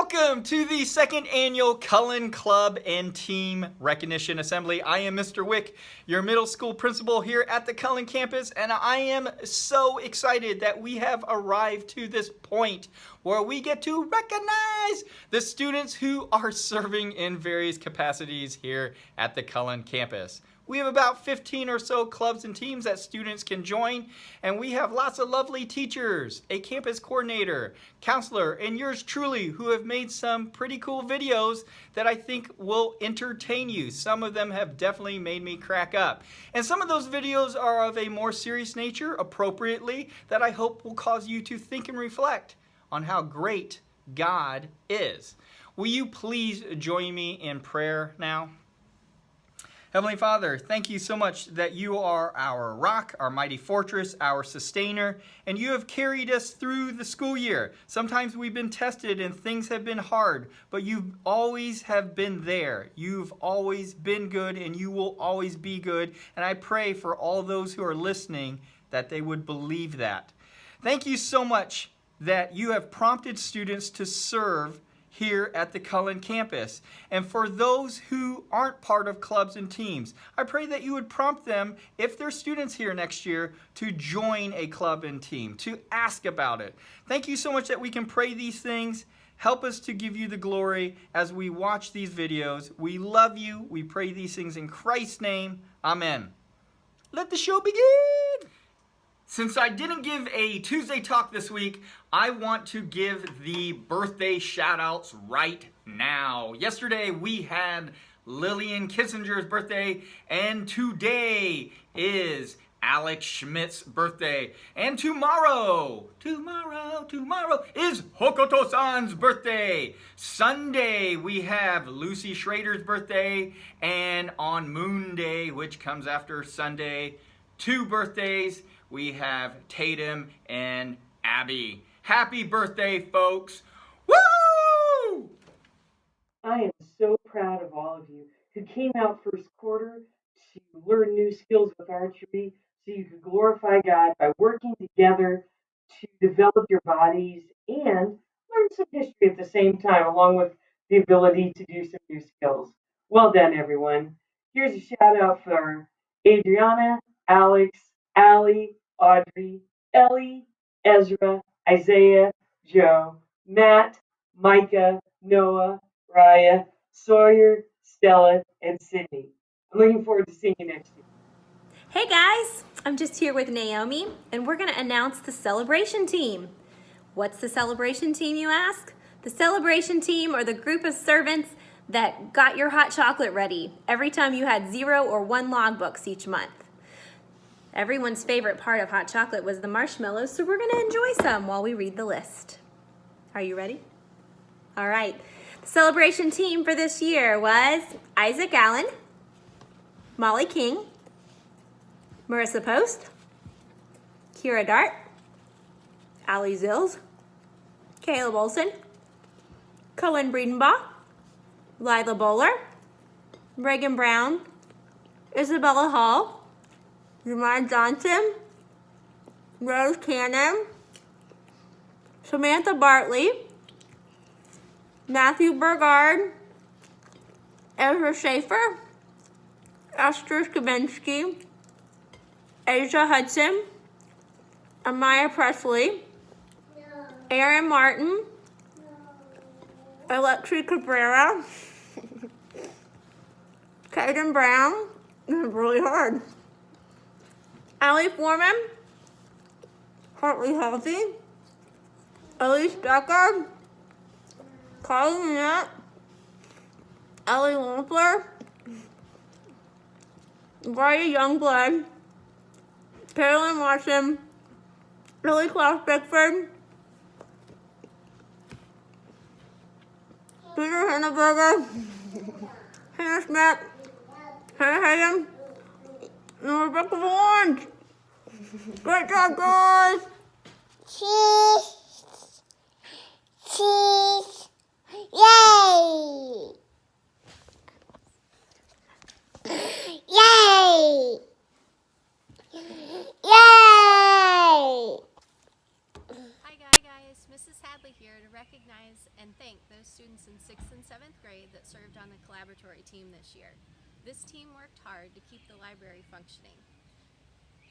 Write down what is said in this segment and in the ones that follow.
Welcome to the second annual Cullen Club and Team Recognition Assembly. I am Mr. Wick, your middle school principal here at the Cullen campus, and I am so excited that we have arrived to this point where we get to recognize the students who are serving in various capacities here at the Cullen campus. We have about 15 or so clubs and teams that students can join, and we have lots of lovely teachers, a campus coordinator, counselor, and yours truly who have made some pretty cool videos that I think will entertain you. Some of them have definitely made me crack up. And some of those videos are of a more serious nature, appropriately, that I hope will cause you to think and reflect on how great God is. Will you please join me in prayer now? Heavenly Father, thank you so much that you are our rock, our mighty fortress, our sustainer, and you have carried us through the school year. Sometimes we've been tested and things have been hard, but you always have been there. You've always been good and you will always be good. And I pray for all those who are listening that they would believe that. Thank you so much that you have prompted students to serve here at the Cullen campus. And for those who aren't part of clubs and teams, I pray that you would prompt them, if they're students here next year, to join a club and team, to ask about it. Thank you so much that we can pray these things. Help us to give you the glory as we watch these videos. We love you. We pray these things in Christ's name. Amen. Let the show begin. Since I didn't give a Tuesday talk this week, I want to give the birthday shout-outs right now. Yesterday we had Lillian Kissinger's birthday, and today is Alex Schmidt's birthday. And tomorrow is Hokoto-san's birthday. Sunday we have Lucy Schrader's birthday, and on Moon Day, which comes after Sunday, 2 birthdays. We have Tatum and Abby. Happy birthday, folks. Woo! I am so proud of all of you who came out first quarter to learn new skills with archery so you could glorify God by working together to develop your bodies and learn some history at the same time, along with the ability to do some new skills. Well done, everyone. Here's a shout out for Adriana, Alex, Allie, Audrey, Ellie, Ezra, Isaiah, Joe, Matt, Micah, Noah, Raya, Sawyer, Stella, and Sydney. I'm looking forward to seeing you next week. Hey guys, I'm just here with Naomi, and we're going to announce the celebration team. What's the celebration team, you ask? The celebration team are the group of servants that got your hot chocolate ready every time you had 0 or 1 logbooks each month. Everyone's favorite part of hot chocolate was the marshmallows, so we're going to enjoy some while we read the list. Are you ready? All right. The celebration team for this year was Isaac Allen, Molly King, Marissa Post, Kira Dart, Allie Zills, Caleb Olson, Cohen Breedenbach, Lila Bowler, Reagan Brown, Isabella Hall, Jamar Johnson, Rose Cannon, Samantha Bartley, Matthew Burgard, Ezra Schaefer, Esther Skavinsky, Asia Hudson, Amaya Presley, Aaron Martin, Alexi Cabrera, Caden Brown, this is really hard, Allie Foreman, Hartley Halsey, Elise Becker, Carly Minette, Ellie Lampler, Bria Youngblood, Carolyn Watson, Lily Klaus Bickford, Peter Henneberger, Hannah Smith, Hannah Hayden, and Rebecca Orange. Great job, guys! Cheese! Cheese! Yay! Yay! Yay! Hi guys, Mrs. Hadley here to recognize and thank those students team this year. This team worked hard to keep the library functioning.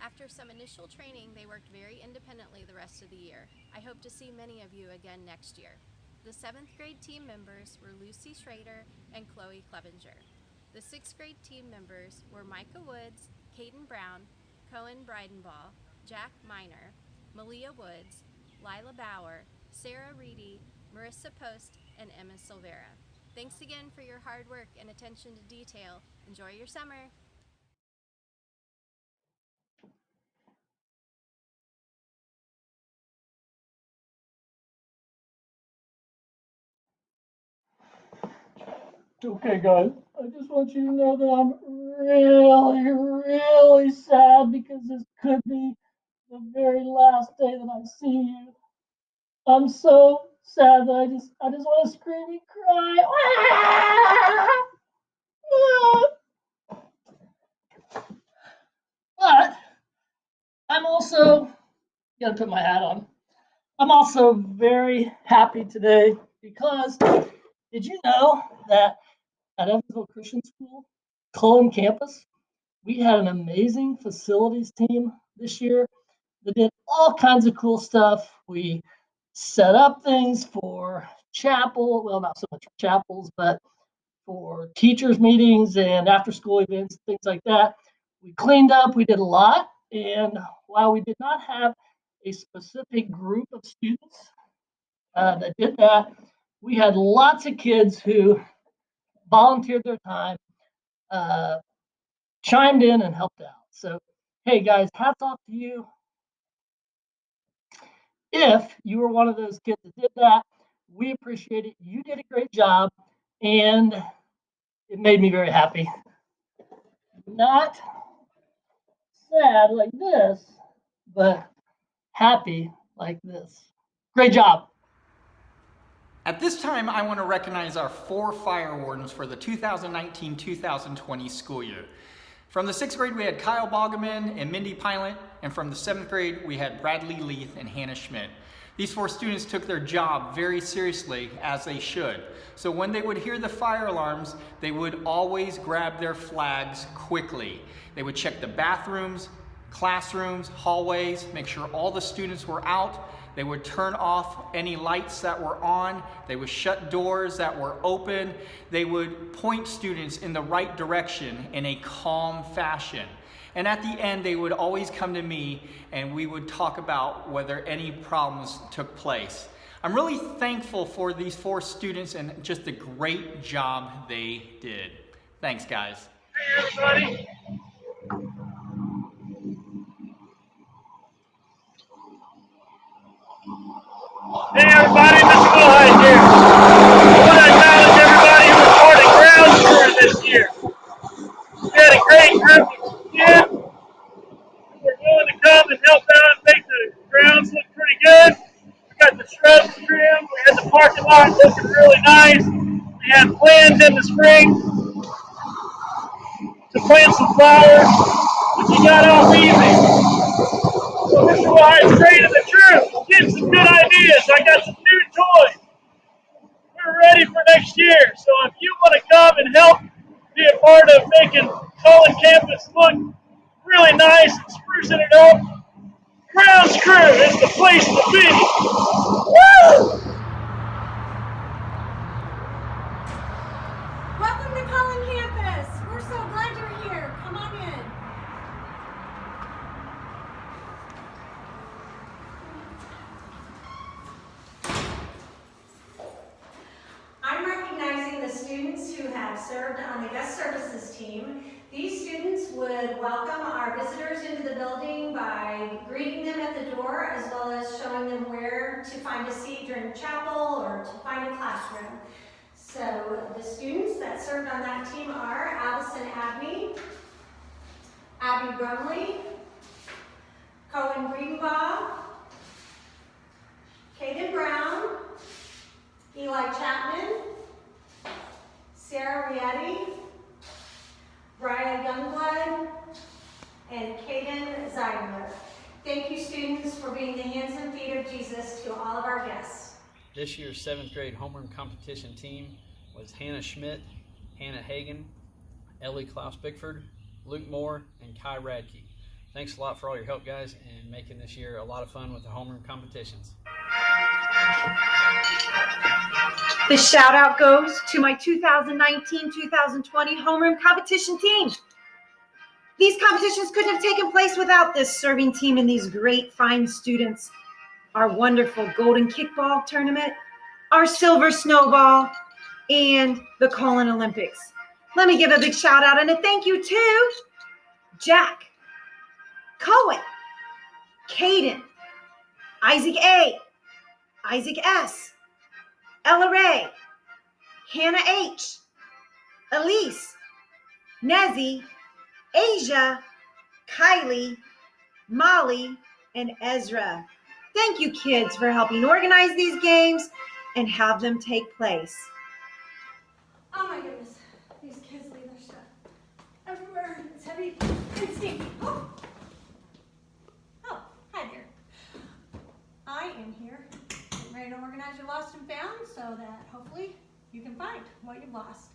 After some initial training, they worked very independently the rest of the year. I hope to see many of you again next year. The 7th grade team members were Lucy Schrader and Chloe Clevenger. The 6th grade team members were Micah Woods, Caden Brown, Cohen Breidenball, Jack Miner, Malia Woods, Lila Bauer, Sarah Reedy, Marissa Post, and Emma Silvera. Thanks again for your hard work and attention to detail. Enjoy your summer. Okay, guys, I just want you to know that I'm really sad because this could be the very last day that I see you. I'm so sad that I just want to scream and cry. But I'm also gotta put my hat on. I'm also very happy today because did you know that at Evansville Christian School, Cullen campus, we had an amazing facilities team this year that did all kinds of cool stuff. We set up things for chapel, well, not so much for chapels, but for teachers' meetings and after school events, things like that. We cleaned up, we did a lot. And while we did not have a specific group of students that did that, we had lots of kids who volunteered their time, chimed in, and helped out. So, hey guys, hats off to you. If you were one of those kids that did that, we appreciate it. You did a great job, and it made me very happy. Not sad like this, but happy like this. Great job. At this time, I want to recognize our 4 fire wardens for the 2019-2020 school year. From the 6th grade, we had Kyle Boggeman and Mindy Pilot, and from the 7th grade, we had Bradley Leith and Hannah Schmidt. These 4 students took their job very seriously, as they should. So when they would hear the fire alarms, they would always grab their flags quickly. They would check the bathrooms, classrooms, hallways, make sure all the students were out. They would turn off any lights that were on. They would shut doors that were open. They would point students in the right direction in a calm fashion. And at the end, they would always come to me and we would talk about whether any problems took place. I'm really thankful for these 4 students and just the great job they did. Thanks, guys. Hey, everybody. Hey everybody, Mr. Wilhite here. I want to acknowledge everybody who supported grounds crew this year. We had a great group of kids who were willing to come and help out and make the grounds look pretty good. We got the shrubs trimmed, we had the parking lot looking really nice. We had plans in the spring to plant some flowers, but you got off easy. So Mr. Wilhite's straight to the truth. Getting some good ideas. I got some new toys. We're ready for next year. So if you want to come and help be a part of making Cullen campus look really nice and sprucing it up, Grounds Crew is the place to be. Woo! Welcome to Cullen campus. We're so glad you're here. Come on in. I'm recognizing the students who have served on the guest services team. These students would welcome our visitors into the building by greeting them at the door, as well as showing them where to find a seat during chapel or to find a classroom. So the students that served on that team are Allison Abney, Abby Brumley, Cohen Greenbaugh, Caden Brown, Eli Chapman, Sarah Rietti, Brian Youngblood, and Caden Zeidler. Thank you, students, for being the hands and feet of Jesus to all of our guests. This year's 7th grade homeroom competition team was Hannah Schmidt, Hannah Hagan, Ellie Klaus-Bickford, Luke Moore, and Kai Radke. Thanks a lot for all your help, guys, and making this year a lot of fun with the homeroom competitions. The shout out goes to my 2019-2020 homeroom competition team. These competitions couldn't have taken place without this serving team and these great, fine students. Our wonderful golden kickball tournament, our silver snowball, and the Cullen Olympics. Let me give a big shout out and a thank you to Jack, Cohen, Caden, Isaac A, Isaac S, Ella Ray, Hannah H, Elise, Nezzy, Asia, Kylie, Molly, and Ezra. Thank you, kids, for helping organize these games and have them take place. Oh my goodness, these kids leave their stuff everywhere. It's heavy and stinky. Oh, hi there. I am here getting ready to organize your lost and found so that hopefully you can find what you've lost.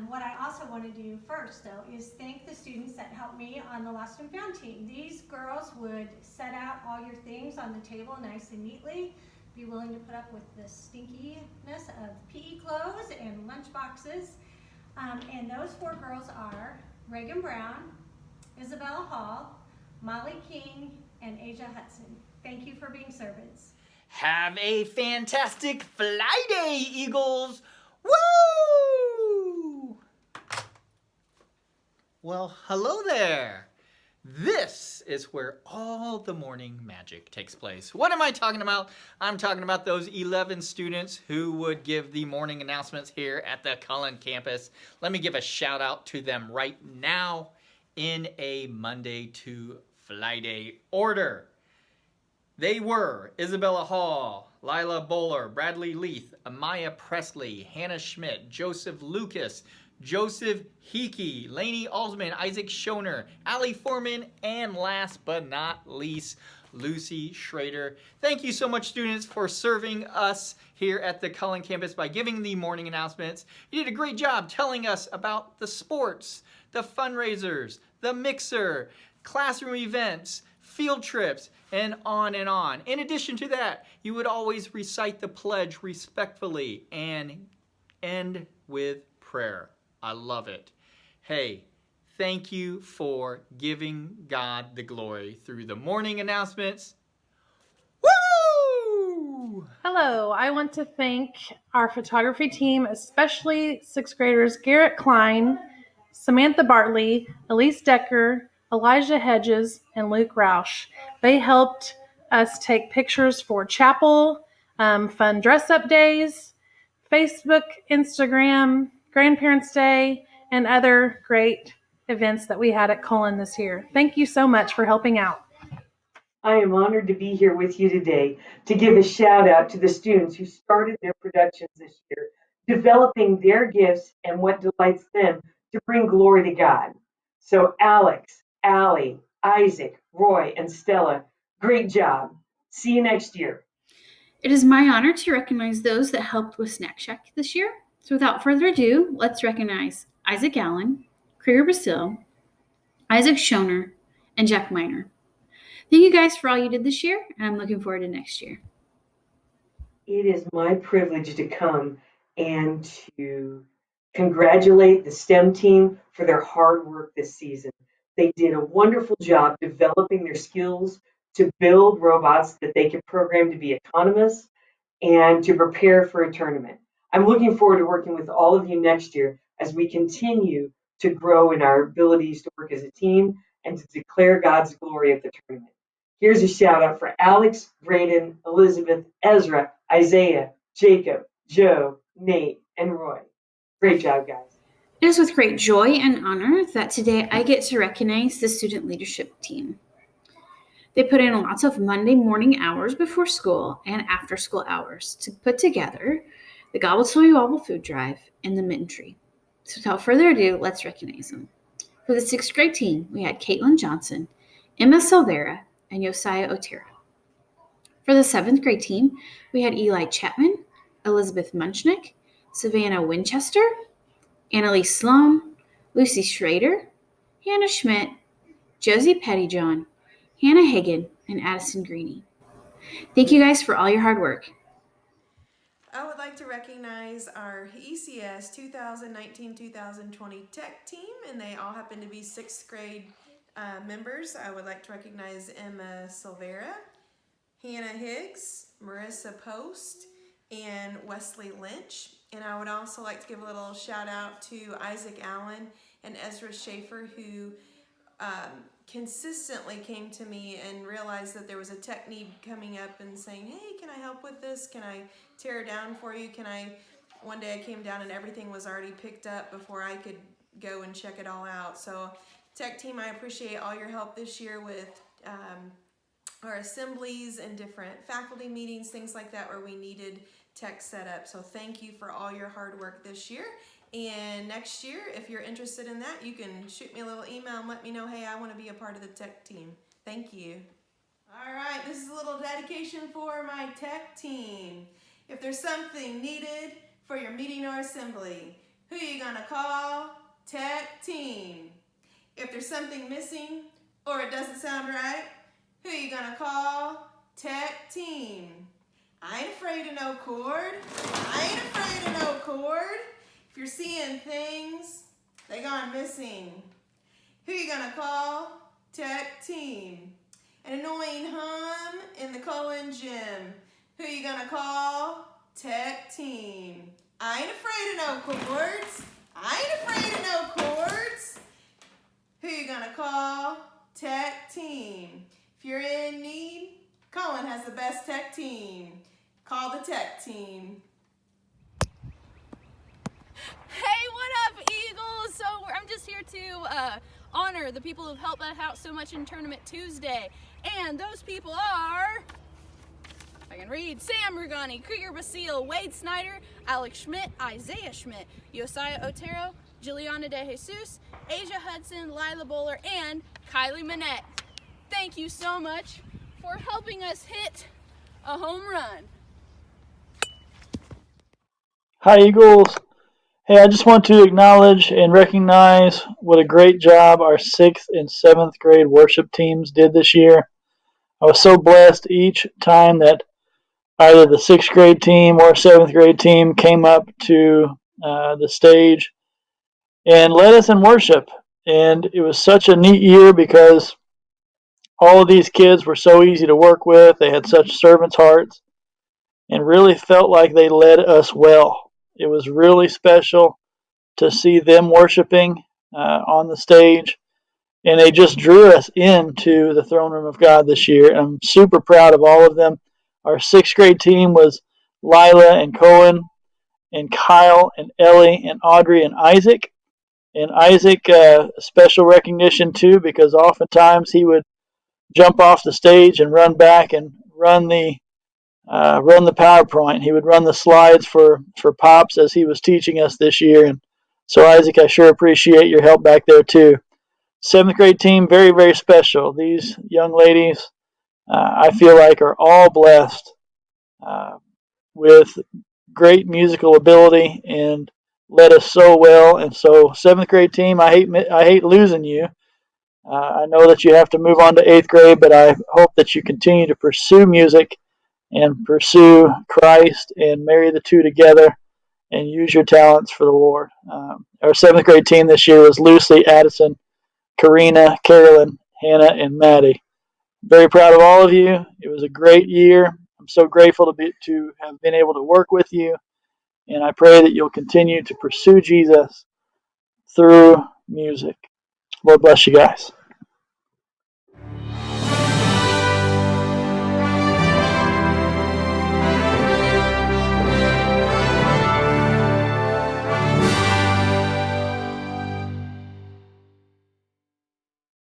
What I also want to do first, though, is thank the students that helped me on the Lost and Found team. These girls would set out all your things on the table nice and neatly, be willing to put up with the stinkiness of PE clothes and lunch boxes. And those 4 girls are Reagan Brown, Isabella Hall, Molly King, and Asia Hudson. Thank you for being servants. Have a fantastic fly day, Eagles! Woo! Well, hello there. This is where all the morning magic takes place. What am I talking about? I'm talking about those 11 students who would give the morning announcements here at the Cullen campus. Let me give a shout out to them right now in a Monday to Friday order. They were Isabella Hall, Lila Bowler, Bradley Leith, Amaya Presley, Hannah Schmidt, Joseph Lucas, Joseph Hickey, Lainey Alsman, Isaac Schoner, Allie Foreman, and last but not least, Lucy Schrader. Thank you so much, students, for serving us here at the Cullen campus by giving the morning announcements. You did a great job telling us about the sports, the fundraisers, the mixer, classroom events, field trips, and on and on. In addition to that, you would always recite the pledge respectfully and end with prayer. I love it. Hey, thank you for giving God the glory through the morning announcements. Woo! Hello, I want to thank our photography team, especially 6th graders Garrett Klein, Samantha Bartley, Elise Decker, Elijah Hedges, and Luke Roush. They helped us take pictures for chapel, fun dress-up days, Facebook, Instagram, Grandparents' Day, and other great events that we had at Cullen this year. Thank you so much for helping out. I am honored to be here with you today to give a shout out to the students who started their productions this year, developing their gifts and what delights them to bring glory to God. So Alex, Allie, Isaac, Roy, and Stella, great job. See you next year. It is my honor to recognize those that helped with Snack Shack this year. So without further ado, let's recognize Isaac Allen, Krieger Basil, Isaac Schoner, and Jack Miner. Thank you guys for all you did this year, and I'm looking forward to next year. It is my privilege to come and to congratulate the STEM team for their hard work this season. They did a wonderful job developing their skills to build robots that they could program to be autonomous and to prepare for a tournament. I'm looking forward to working with all of you next year as we continue to grow in our abilities to work as a team and to declare God's glory at the tournament. Here's a shout out for Alex, Brayden, Elizabeth, Ezra, Isaiah, Jacob, Joe, Nate, and Roy. Great job, guys. It is with great joy and honor that today I get to recognize the student leadership team. They put in lots of Monday morning hours before school and after school hours to put together the Gobble Till You Wobble food drive and the mitten tree. So without further ado, let's recognize them. For the 6th grade team, we had Caitlin Johnson, Emma Silvera, and Josiah Otero. For the 7th grade team, we had Eli Chapman, Elizabeth Munchnick, Savannah Winchester, Annalise Sloan, Lucy Schrader, Hannah Schmidt, Josie Pettyjohn, Hannah Hagan, and Addison Greeny. Thank you guys for all your hard work. I would like to recognize our ECS 2019-2020 tech team, and they all happen to be 6th grade members. I would like to recognize Emma Silvera, Hannah Higgs, Marissa Post, and Wesley Lynch. And I would also like to give a little shout out to Isaac Allen and Ezra Schaefer, who consistently came to me and realized that there was a tech need coming up and saying, hey, can I help with this? Can I tear it down for you? One day I came down and everything was already picked up before I could go and check it all out. So tech team, I appreciate all your help this year with our assemblies and different faculty meetings, things like that, where we needed tech set up. So thank you for all your hard work this year. And next year, if you're interested in that, you can shoot me a little email and let me know, hey, I want to be a part of the tech team. Thank you. All right, this is a little dedication for my tech team. If there's something needed for your meeting or assembly, who are you going to call? Tech team. If there's something missing or it doesn't sound right, who are you going to call? Tech team. I ain't afraid of no cord. I ain't afraid of no cord. If you're seeing things, they gone missing, who you gonna call? Tech team. An annoying hum in the Cullen gym, who you gonna call? Tech team. I ain't afraid of no cords. I ain't afraid of no cords. Who you gonna call? Tech team. If you're in need, Cullen has the best tech team. Call the tech team. Hey, what up, Eagles? So I'm just here to honor the people who've helped us out so much in Tournament Tuesday. And those people are, if I can read, Sam Rugani, Krieger Basile, Wade Snyder, Alex Schmidt, Isaiah Schmidt, Josiah Otero, Juliana De Jesus, Asia Hudson, Lila Bowler, and Kylie Manette. Thank you so much for helping us hit a home run. Hi, Eagles. Hey, I just want to acknowledge and recognize what a great job our 6th and 7th grade worship teams did this year. I was so blessed each time that either the 6th grade team or 7th grade team came up to the stage and led us in worship. And it was such a neat year because all of these kids were so easy to work with. They had such servants' hearts and really felt like they led us well. It was really special to see them worshiping on the stage, and they just drew us into the throne room of God this year. I'm super proud of all of them. Our 6th grade team was Lila and Cohen and Kyle and Ellie and Audrey and Isaac. And Isaac, special recognition too, because oftentimes he would jump off the stage and run back and run the PowerPoint. He would run the slides for Pops as he was teaching us this year. And so, Isaac, I sure appreciate your help back there too. 7th grade team, very, very special. These young ladies, I feel like, are all blessed with great musical ability and led us so well. And so, 7th grade team, I hate losing you. I know that you have to move on to 8th grade, but I hope that you continue to pursue music and pursue Christ and marry the two together and use your talents for the Lord. Our 7th grade team this year was Lucy, Addison, Karina, Carolyn, Hannah, and Maddie. Very proud of all of you. It was a great year. I'm so grateful to have been able to work with you, and I pray that you'll continue to pursue Jesus through music. Lord bless you guys.